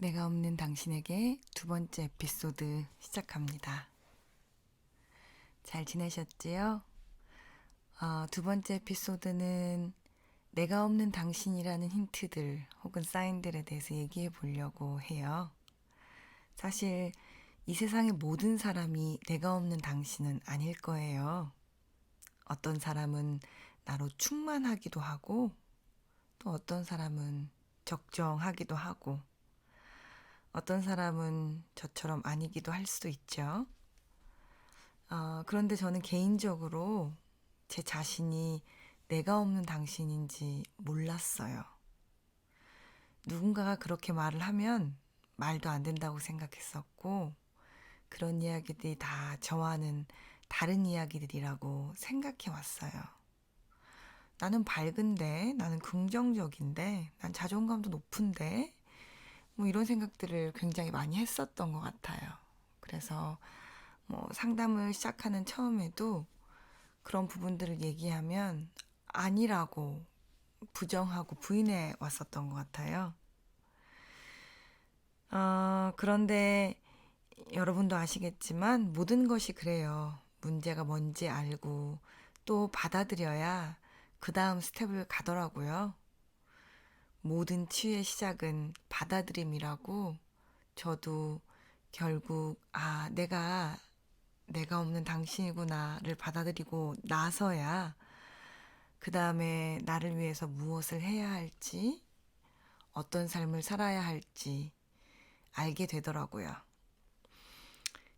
내가 없는 당신에게 두 번째 에피소드 시작합니다. 잘 지내셨지요? 두 번째 에피소드는 내가 없는 당신이라는 힌트들 혹은 사인들에 대해서 얘기해 보려고 해요. 사실 이 세상의 모든 사람이 내가 없는 당신은 아닐 거예요. 어떤 사람은 나로 충만하기도 하고 또 어떤 사람은 적정하기도 하고 어떤 사람은 저처럼 아니기도 할 수도 있죠. 그런데 저는 개인적으로 제 자신이 내가 없는 당신인지 몰랐어요. 누군가가 그렇게 말을 하면 말도 안 된다고 생각했었고, 그런 이야기들이 다 저와는 다른 이야기들이라고 생각해 왔어요. 나는 밝은데, 나는 긍정적인데, 난 자존감도 높은데, 뭐 이런 생각들을 굉장히 많이 했었던 것 같아요. 그래서 뭐 상담을 시작하는 처음에도 그런 부분들을 얘기하면 아니라고 부정하고 부인해 왔었던 것 같아요. 그런데 여러분도 아시겠지만 모든 것이 그래요. 문제가 뭔지 알고 또 받아들여야 그 다음 스텝을 가더라고요. 모든 치유의 시작은 받아들임이라고 저도 결국 내가 없는 당신이구나를 받아들이고 나서야 그 다음에 나를 위해서 무엇을 해야 할지, 어떤 삶을 살아야 할지 알게 되더라고요.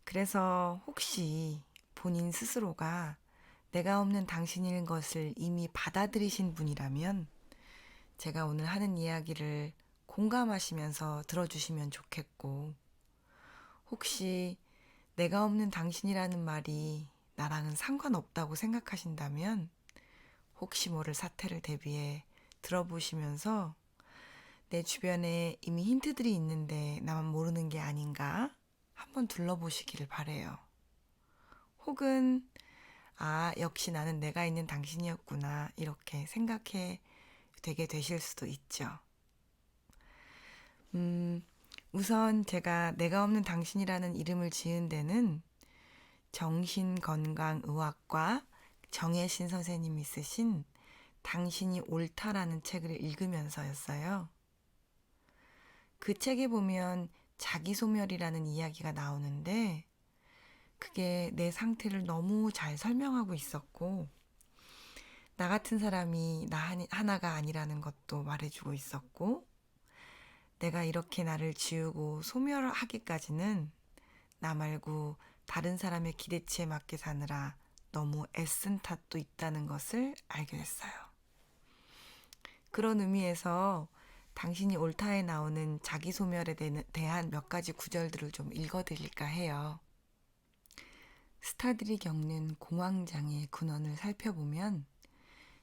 그래서 혹시 본인 스스로가 내가 없는 당신인 것을 이미 받아들이신 분이라면 제가 오늘 하는 이야기를 공감하시면서 들어주시면 좋겠고, 혹시 내가 없는 당신이라는 말이 나랑은 상관없다고 생각하신다면 혹시 모를 사태를 대비해 들어보시면서 내 주변에 이미 힌트들이 있는데 나만 모르는 게 아닌가 한번 둘러보시기를 바래요. 혹은 역시 나는 내가 있는 당신이었구나 이렇게 생각해 되게 되실 수도 있죠. 우선 제가 내가 없는 당신이라는 이름을 지은 데는 정신건강의학과 정혜신 선생님이 쓰신 당신이 옳다라는 책을 읽으면서였어요. 그 책에 보면 자기소멸이라는 이야기가 나오는데 그게 내 상태를 너무 잘 설명하고 있었고 나 같은 사람이 나 하나가 아니라는 것도 말해주고 있었고 내가 이렇게 나를 지우고 소멸하기까지는 나 말고 다른 사람의 기대치에 맞게 사느라 너무 애쓴 탓도 있다는 것을 알게 됐어요. 그런 의미에서 당신이 옳다에 나오는 자기소멸에 대한 몇 가지 구절들을 좀 읽어드릴까 해요. 스타들이 겪는 공황장애 근원을 살펴보면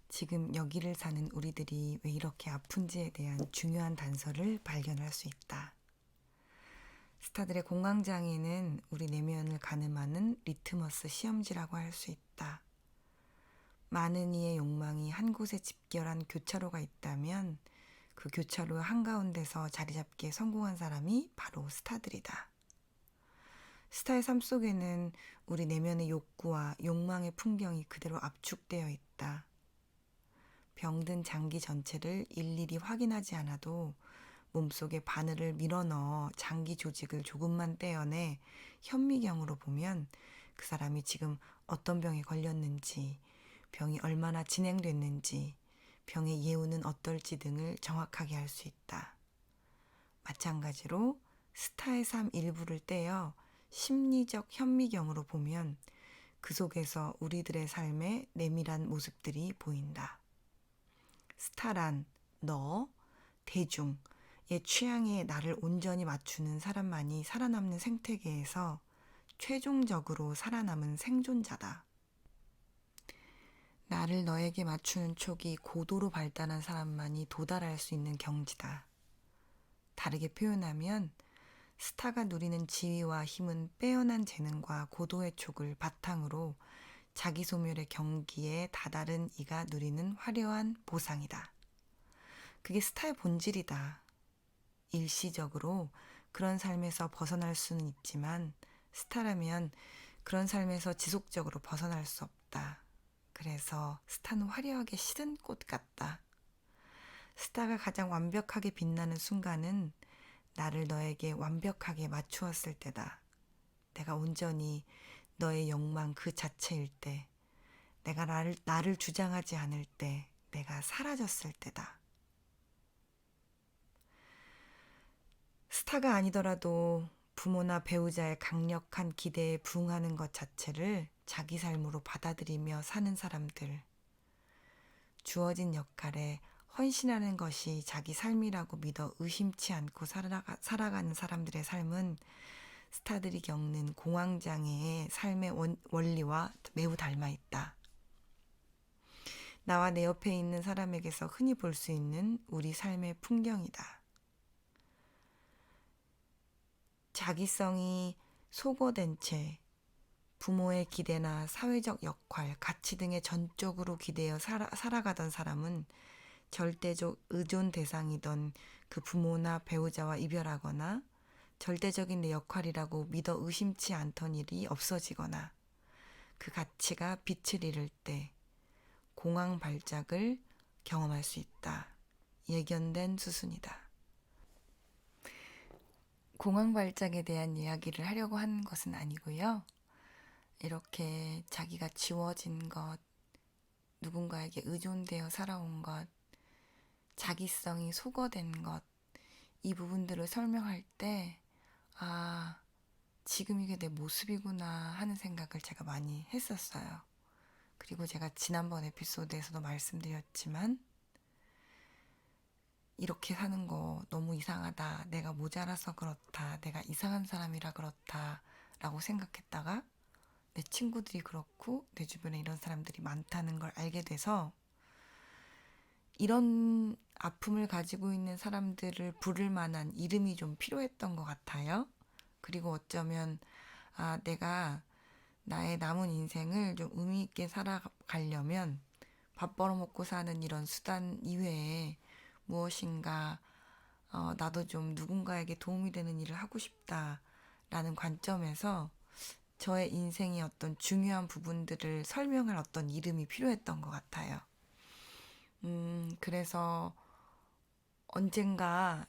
지금 여기를 사는 우리들이 왜 이렇게 아픈지에 대한 중요한 단서를 발견할 수 있다. 스타들의 공황장애는 우리 내면을 가늠하는 리트머스 시험지라고 할 수 있다. 많은 이의 욕망이 한 곳에 집결한 교차로가 있다면 그 교차로 한가운데서 자리 잡기에 성공한 사람이 바로 스타들이다. 스타의 삶 속에는 우리 내면의 욕구와 욕망의 풍경이 그대로 압축되어 있다. 병든 장기 전체를 일일이 확인하지 않아도 몸속에 바늘을 밀어넣어 장기 조직을 조금만 떼어내 현미경으로 보면 그 사람이 지금 어떤 병에 걸렸는지, 병이 얼마나 진행됐는지, 병의 예후는 어떨지 등을 정확하게 알 수 있다. 마찬가지로 스타의 삶 일부를 떼어 심리적 현미경으로 보면 그 속에서 우리들의 삶의 내밀한 모습들이 보인다. 스타란 너, 대중의 취향에 나를 온전히 맞추는 사람만이 살아남는 생태계에서 최종적으로 살아남은 생존자다. 나를 너에게 맞추는 촉이 고도로 발달한 사람만이 도달할 수 있는 경지다. 다르게 표현하면 스타가 누리는 지위와 힘은 빼어난 재능과 고도의 촉을 바탕으로 자기소멸의 경기에 다다른 이가 누리는 화려한 보상이다. 그게 스타의 본질이다. 일시적으로 그런 삶에서 벗어날 수는 있지만 스타라면 그런 삶에서 지속적으로 벗어날 수 없다. 그래서 스타는 화려하게 시든 꽃 같다. 스타가 가장 완벽하게 빛나는 순간은 나를 너에게 완벽하게 맞추었을 때다. 내가 온전히 너의 욕망 그 자체일 때, 내가 나를 주장하지 않을 때, 내가 사라졌을 때다. 스타가 아니더라도 부모나 배우자의 강력한 기대에 부응하는 것 자체를 자기 삶으로 받아들이며 사는 사람들, 주어진 역할에 헌신하는 것이 자기 삶이라고 믿어 의심치 않고 살아가는 사람들의 삶은 스타들이 겪는 공황장애의 삶의 원리와 매우 닮아 있다. 나와 내 옆에 있는 사람에게서 흔히 볼 수 있는 우리 삶의 풍경이다. 자기성이 소거된 채 부모의 기대나 사회적 역할, 가치 등에 전적으로 기대어 살아가던 사람은 절대적 의존 대상이던 그 부모나 배우자와 이별하거나 절대적인 내 역할이라고 믿어 의심치 않던 일이 없어지거나 그 가치가 빛을 잃을 때 공황 발작을 경험할 수 있다. 예견된 수순이다. 공황 발작에 대한 이야기를 하려고 하는 것은 아니고요. 이렇게 자기가 지워진 것, 누군가에게 의존되어 살아온 것, 자기성이 소거된 것, 이 부분들을 설명할 때, 아, 지금 이게 내 모습이구나 하는 생각을 제가 많이 했었어요. 그리고 제가 지난번 에피소드에서도 말씀드렸지만, 이렇게 사는 거 너무 이상하다. 내가 모자라서 그렇다. 내가 이상한 사람이라 그렇다. 라고 생각했다가 내 친구들이 그렇고 내 주변에 이런 사람들이 많다는 걸 알게 돼서 이런 아픔을 가지고 있는 사람들을 부를 만한 이름이 좀 필요했던 것 같아요. 그리고 어쩌면 내가 나의 남은 인생을 좀 의미 있게 살아가려면 밥 벌어먹고 사는 이런 수단 이외에 무엇인가 나도 좀 누군가에게 도움이 되는 일을 하고 싶다라는 관점에서 저의 인생의 어떤 중요한 부분들을 설명할 어떤 이름이 필요했던 것 같아요. 그래서 언젠가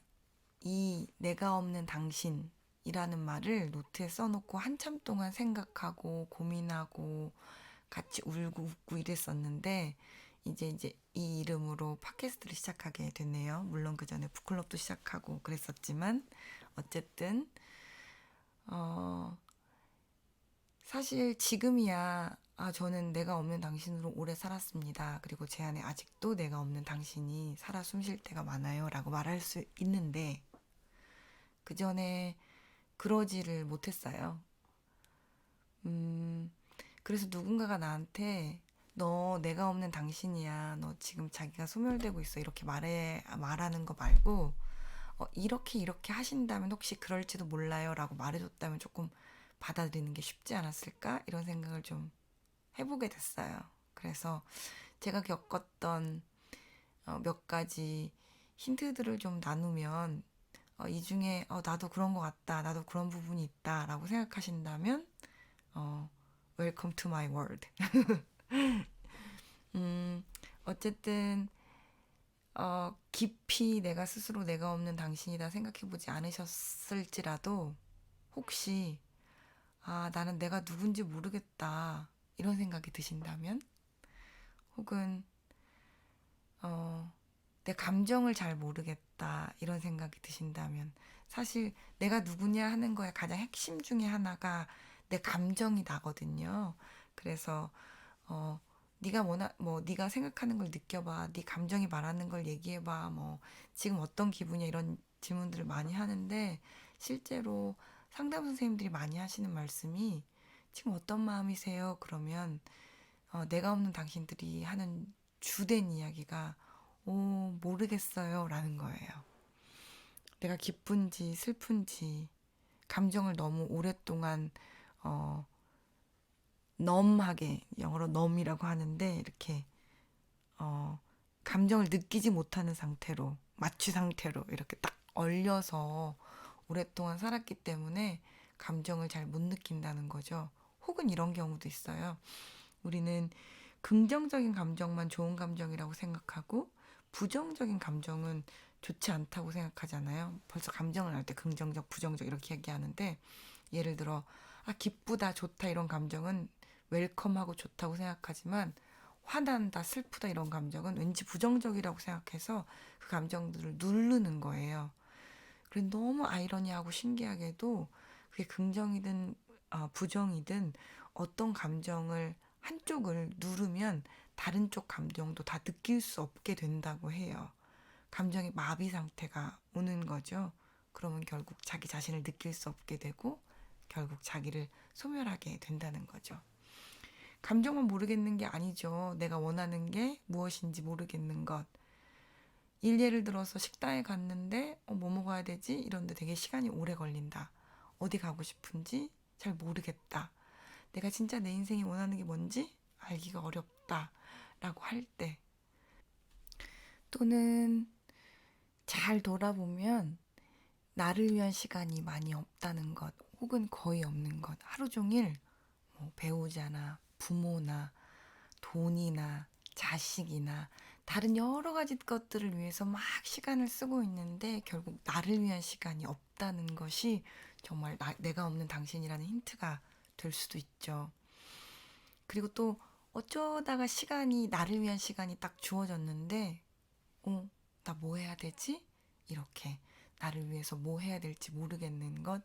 이 내가 없는 당신이라는 말을 노트에 써놓고 한참 동안 생각하고 고민하고 같이 울고 웃고 이랬었는데 이제 이 이름으로 팟캐스트를 시작하게 됐네요. 물론 그 전에 북클럽도 시작하고 그랬었지만 어쨌든 사실 지금이야 저는 내가 없는 당신으로 오래 살았습니다. 그리고 제 안에 아직도 내가 없는 당신이 살아 숨쉴 때가 많아요. 라고 말할 수 있는데 그 전에 그러지를 못했어요. 그래서 누군가가 나한테 너 내가 없는 당신이야. 너 지금 자기가 소멸되고 있어. 이렇게 말하는 거 말고 이렇게 하신다면 혹시 그럴지도 몰라요. 라고 말해줬다면 조금 받아들이는 게 쉽지 않았을까? 이런 생각을 좀 해보게 됐어요. 그래서 제가 겪었던 몇 가지 힌트들을 좀 나누면 이 중에 나도 그런 것 같다. 나도 그런 부분이 있다. 라고 생각하신다면 Welcome to my world. 어쨌든 깊이 내가 스스로 내가 없는 당신이다 생각해보지 않으셨을지라도 혹시 나는 내가 누군지 모르겠다 이런 생각이 드신다면 혹은 내 감정을 잘 모르겠다 이런 생각이 드신다면 사실 내가 누구냐 하는 거에 가장 핵심 중에 하나가 내 감정이 나거든요. 그래서 네가 생각하는 걸 느껴봐. 네 감정이 말하는 걸 얘기해봐. 지금 어떤 기분이야 이런 질문들을 많이 하는데 실제로 상담 선생님들이 많이 하시는 말씀이 지금 어떤 마음이세요? 그러면 내가 없는 당신들이 하는 주된 이야기가 모르겠어요 라는 거예요. 내가 기쁜지 슬픈지 감정을 너무 오랫동안 넘하게 영어로 넘이라고 하는데 이렇게 감정을 느끼지 못하는 상태로 마취 상태로 이렇게 딱 얼려서 오랫동안 살았기 때문에 감정을 잘 못 느낀다는 거죠. 혹은 이런 경우도 있어요. 우리는 긍정적인 감정만 좋은 감정이라고 생각하고 부정적인 감정은 좋지 않다고 생각하잖아요. 벌써 감정을 할 때 긍정적, 부정적 이렇게 얘기하는데 예를 들어 기쁘다, 좋다 이런 감정은 웰컴하고 좋다고 생각하지만 화난다, 슬프다 이런 감정은 왠지 부정적이라고 생각해서 그 감정들을 누르는 거예요. 그래 너무 아이러니하고 신기하게도 그게 긍정이든 부정이든 어떤 감정을 한쪽을 누르면 다른 쪽 감정도 다 느낄 수 없게 된다고 해요. 감정의 마비 상태가 오는 거죠. 그러면 결국 자기 자신을 느낄 수 없게 되고 결국 자기를 소멸하게 된다는 거죠. 감정만 모르겠는 게 아니죠. 내가 원하는 게 무엇인지 모르겠는 것. 예를 들어서 식당에 갔는데 뭐 먹어야 되지? 이런데 되게 시간이 오래 걸린다. 어디 가고 싶은지 잘 모르겠다. 내가 진짜 내 인생이 원하는 게 뭔지 알기가 어렵다. 라고 할 때. 또는 잘 돌아보면 나를 위한 시간이 많이 없다는 것, 혹은 거의 없는 것. 하루 종일 뭐 배우자나 부모나 돈이나 자식이나 다른 여러 가지 것들을 위해서 막 시간을 쓰고 있는데 결국 나를 위한 시간이 없다는 것이 정말 내가 없는 당신이라는 힌트가 될 수도 있죠. 그리고 또 어쩌다가 시간이 나를 위한 시간이 딱 주어졌는데 나 뭐 해야 되지? 이렇게 나를 위해서 뭐 해야 될지 모르겠는 것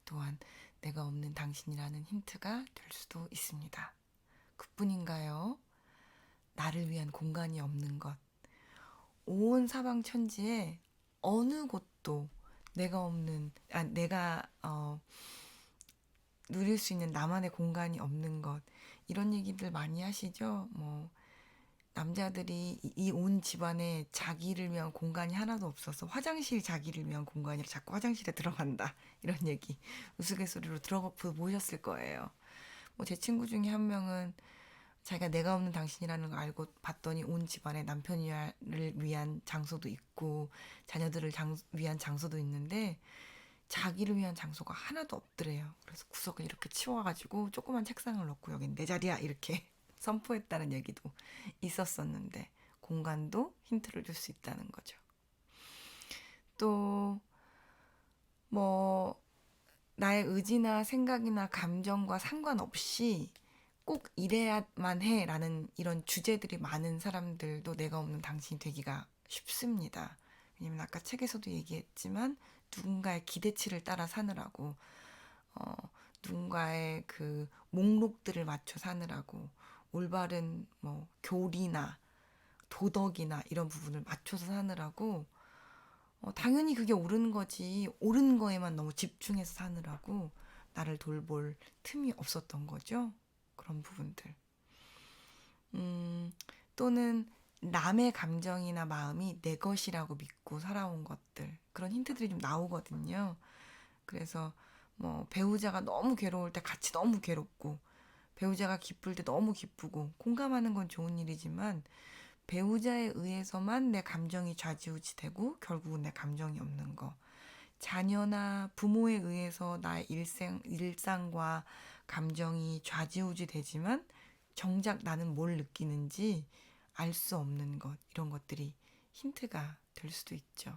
또한 내가 없는 당신이라는 힌트가 될 수도 있습니다. 그뿐인가요? 나를 위한 공간이 없는 것. 온 사방 천지에 어느 곳도 내가 없는, 내가 누릴 수 있는 나만의 공간이 없는 것. 이런 얘기들 많이 하시죠? 뭐, 남자들이 이 온 집안에 자기를 위한 공간이 하나도 없어서 화장실 자기를 위한 공간이라 자꾸 화장실에 들어간다. 이런 얘기 우스갯소리로 들어보셨을 거예요. 뭐 제 친구 중에 한 명은 자기가 내가 없는 당신이라는 걸 알고 봤더니 온 집안에 남편을 위한 장소도 있고 자녀들을 위한 장소도 있는데 자기를 위한 장소가 하나도 없더래요. 그래서 구석을 이렇게 치워가지고 조그만 책상을 놓고 여긴 내 자리야 이렇게 선포했다는 얘기도 있었었는데 공간도 힌트를 줄 수 있다는 거죠. 또 뭐 나의 의지나 생각이나 감정과 상관없이 꼭 이래야만 해라는 이런 주제들이 많은 사람들도 내가 없는 당신이 되기가 쉽습니다. 왜냐면 아까 책에서도 얘기했지만 누군가의 기대치를 따라 사느라고 어, 누군가의 그 목록들을 맞춰 사느라고 올바른 뭐 교리나 도덕이나 이런 부분을 맞춰서 사느라고 당연히 그게 옳은 거지 옳은 거에만 너무 집중해서 사느라고 나를 돌볼 틈이 없었던 거죠. 그런 부분들. 또는 남의 감정이나 마음이 내 것이라고 믿고 살아온 것들. 그런 힌트들이 좀 나오거든요. 그래서 뭐 배우자가 너무 괴로울 때 같이 너무 괴롭고 배우자가 기쁠 때 너무 기쁘고 공감하는 건 좋은 일이지만 배우자에 의해서만 내 감정이 좌지우지되고 결국은 내 감정이 없는 거. 자녀나 부모에 의해서 나의 일상과 감정이 좌지우지 되지만 정작 나는 뭘 느끼는지 알 수 없는 것, 이런 것들이 힌트가 될 수도 있죠.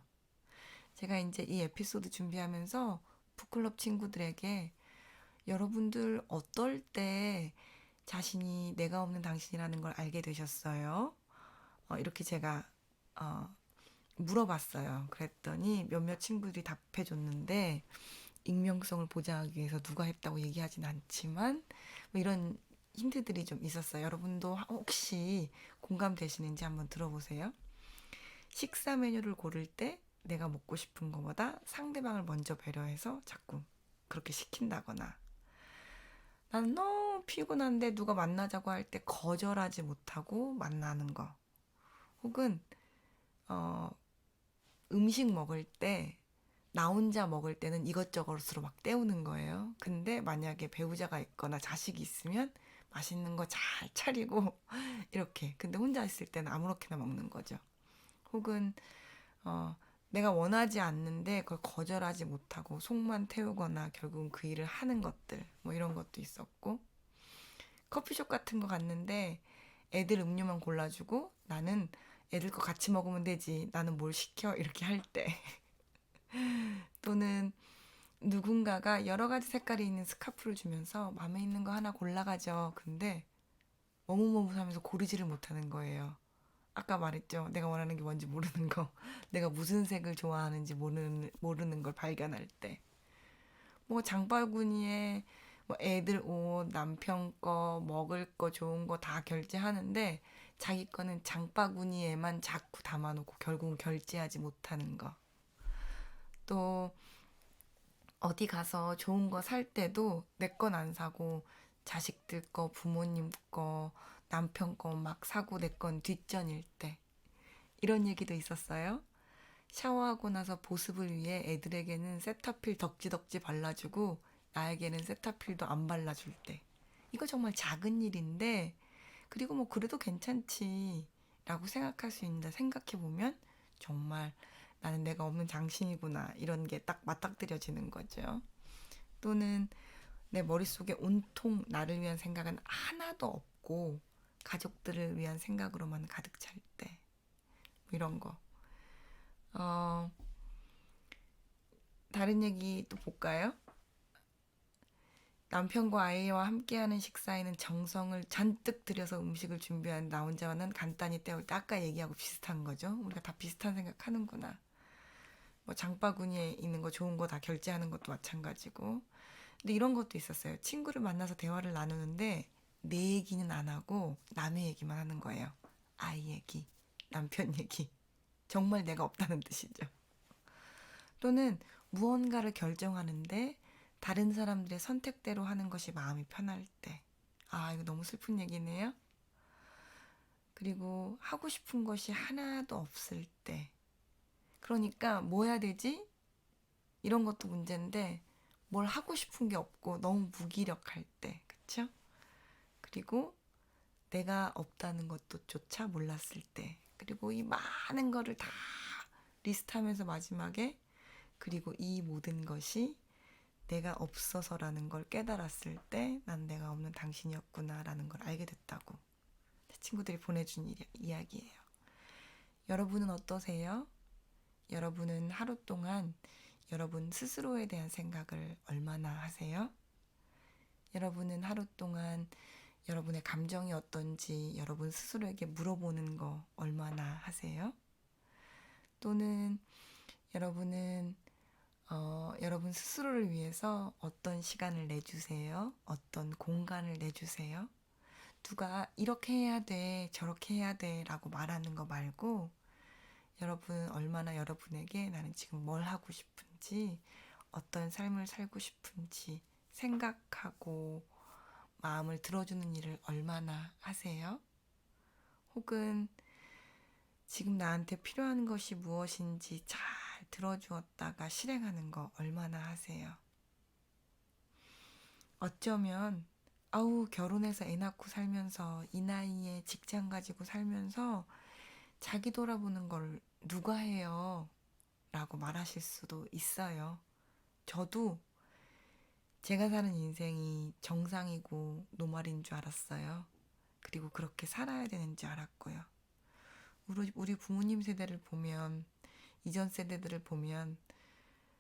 제가 이제 이 에피소드 준비하면서 북클럽 친구들에게 여러분들 어떨 때 자신이 내가 없는 당신이라는 걸 알게 되셨어요? 이렇게 제가 어, 물어봤어요. 그랬더니 몇몇 친구들이 답해줬는데 익명성을 보장하기 위해서 누가 했다고 얘기하진 않지만 뭐 이런 힌트들이 좀 있었어요. 여러분도 혹시 공감되시는지 한번 들어보세요. 식사 메뉴를 고를 때 내가 먹고 싶은 것보다 상대방을 먼저 배려해서 자꾸 그렇게 시킨다거나 나는 너무 피곤한데 누가 만나자고 할 때 거절하지 못하고 만나는 거 혹은 어, 음식 먹을 때 나 혼자 먹을 때는 이것저것으로 막 때우는 거예요. 근데 만약에 배우자가 있거나 자식이 있으면 맛있는 거 잘 차리고 이렇게. 근데 혼자 있을 때는 아무렇게나 먹는 거죠. 혹은 내가 원하지 않는데 그걸 거절하지 못하고 속만 태우거나 결국은 그 일을 하는 것들, 뭐 이런 것도 있었고, 커피숍 같은 거 갔는데 애들 음료만 골라주고 나는 애들 거 같이 먹으면 되지, 나는 뭘 시켜, 이렇게 할 때. 또는 누군가가 여러 가지 색깔이 있는 스카프를 주면서 마음에 있는 거 하나 골라가죠. 근데 머뭇머뭇하면서 고르지를 못하는 거예요. 아까 말했죠. 내가 원하는 게 뭔지 모르는 거. 내가 무슨 색을 좋아하는지 모르는 걸 발견할 때. 뭐 장바구니에 뭐 애들 옷, 남편 거, 먹을 거 좋은 거 다 결제하는데 자기 거는 장바구니에만 자꾸 담아놓고 결국은 결제하지 못하는 거. 또 어디 가서 좋은 거 살 때도 내 건 안 사고 자식들 거, 부모님 거, 남편 거 막 사고 내 건 뒷전일 때. 이런 얘기도 있었어요. 샤워하고 나서 보습을 위해 애들에게는 세타필 덕지덕지 발라주고 나에게는 세타필도 안 발라줄 때. 이거 정말 작은 일인데, 그리고 뭐 그래도 괜찮지 라고 생각할 수 있는데, 생각해보면 정말 나는 내가 없는 당신이구나, 이런 게 딱 맞닥뜨려지는 거죠. 또는 내 머릿속에 온통 나를 위한 생각은 하나도 없고 가족들을 위한 생각으로만 가득 찰 때. 이런 거. 어, 다른 얘기 또 볼까요? 남편과 아이와 함께하는 식사에는 정성을 잔뜩 들여서 음식을 준비한 나 혼자는 간단히 때울 때, 아까 얘기하고 비슷한 거죠. 우리가 다 비슷한 생각하는구나. 뭐 장바구니에 있는 거 좋은 거 다 결제하는 것도 마찬가지고. 근데 이런 것도 있었어요. 친구를 만나서 대화를 나누는데 내 얘기는 안 하고 남의 얘기만 하는 거예요. 아이 얘기, 남편 얘기. 정말 내가 없다는 뜻이죠. 또는 무언가를 결정하는데 다른 사람들의 선택대로 하는 것이 마음이 편할 때. 아, 이거 너무 슬픈 얘기네요. 그리고 하고 싶은 것이 하나도 없을 때. 그러니까 뭐 해야 되지? 이런 것도 문제인데 뭘 하고 싶은 게 없고 너무 무기력할 때. 그쵸? 그리고 내가 없다는 것도 조차 몰랐을 때. 그리고 이 많은 거를 다 리스트하면서 마지막에, 그리고 이 모든 것이 내가 없어서라는 걸 깨달았을 때 난 내가 없는 당신이었구나라는 걸 알게 됐다고 제 친구들이 보내준 이야기예요. 여러분은 어떠세요? 여러분은 하루 동안 여러분 스스로에 대한 생각을 얼마나 하세요? 여러분은 하루 동안 여러분의 감정이 어떤지 여러분 스스로에게 물어보는 거 얼마나 하세요? 또는 여러분은 여러분 스스로를 위해서 어떤 시간을 내주세요? 어떤 공간을 내주세요? 누가 이렇게 해야 돼, 저렇게 해야 돼 라고 말하는 거 말고, 여러분 얼마나 여러분에게 나는 지금 뭘 하고 싶은지, 어떤 삶을 살고 싶은지 생각하고 마음을 들어주는 일을 얼마나 하세요? 혹은 지금 나한테 필요한 것이 무엇인지 잘 들어주었다가 실행하는 거 얼마나 하세요? 어쩌면 아우, 결혼해서 애 낳고 살면서 이 나이에 직장 가지고 살면서 자기 돌아보는 걸 누가 해요? 라고 말하실 수도 있어요. 저도 제가 사는 인생이 정상이고 노말인 줄 알았어요. 그리고 그렇게 살아야 되는 줄 알았고요. 우리 부모님 세대를 보면, 이전 세대들을 보면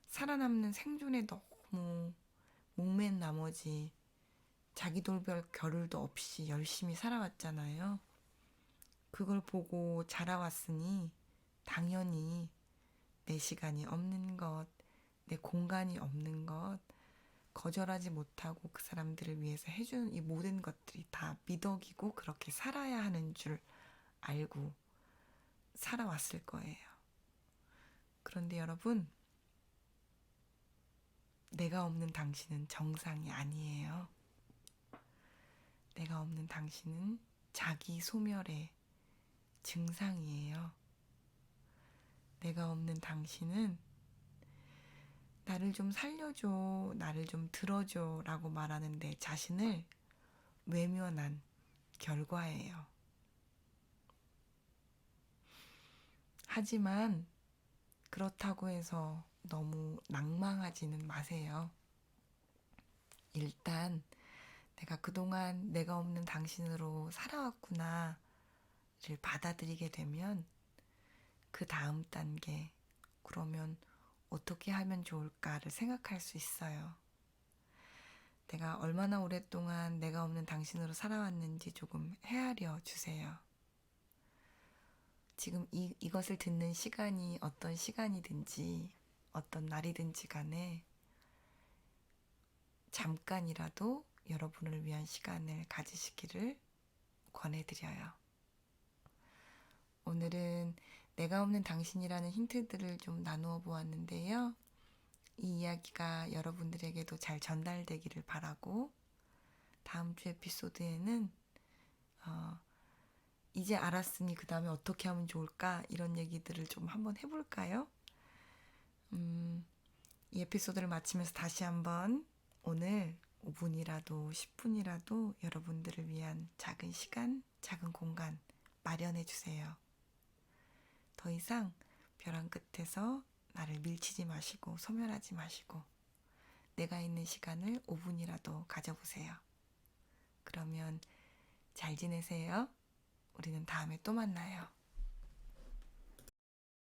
살아남는 생존에 너무 목맨 나머지 자기 돌볼 겨를도 없이 열심히 살아왔잖아요. 그걸 보고 자라왔으니 당연히 내 시간이 없는 것, 내 공간이 없는 것, 거절하지 못하고 그 사람들을 위해서 해주는 이 모든 것들이 다 미덕이고 그렇게 살아야 하는 줄 알고 살아왔을 거예요. 그런데 여러분, 내가 없는 당신은 정상이 아니에요. 내가 없는 당신은 자기 소멸의 증상이에요. 내가 없는 당신은 나를 좀 살려줘, 나를 좀 들어줘 라고 말하는 내 자신을 외면한 결과예요. 하지만 그렇다고 해서 너무 낭망하지는 마세요. 일단 내가 그동안 내가 없는 당신으로 살아왔구나를 받아들이게 되면 그 다음 단계, 그러면 어떻게 하면 좋을까를 생각할 수 있어요. 내가 얼마나 오랫동안 내가 없는 당신으로 살아왔는지 조금 헤아려 주세요. 지금 이것을 듣는 시간이 어떤 시간이든지 어떤 날이든지 간에 잠깐이라도 여러분을 위한 시간을 가지시기를 권해드려요. 오늘은 내가 없는 당신이라는 힌트들을 좀 나누어 보았는데요. 이 이야기가 여러분들에게도 잘 전달되기를 바라고, 다음 주 에피소드에는 이제 알았으니 그 다음에 어떻게 하면 좋을까, 이런 얘기들을 좀 한번 해볼까요? 이 에피소드를 마치면서 다시 한번 오늘 5분이라도 10분이라도 여러분들을 위한 작은 시간, 작은 공간 마련해 주세요. 더 이상 벼랑 끝에서 나를 밀치지 마시고 소멸하지 마시고 내가 있는 시간을 5분이라도 가져보세요. 그러면 잘 지내세요. 우리는 다음에 또 만나요.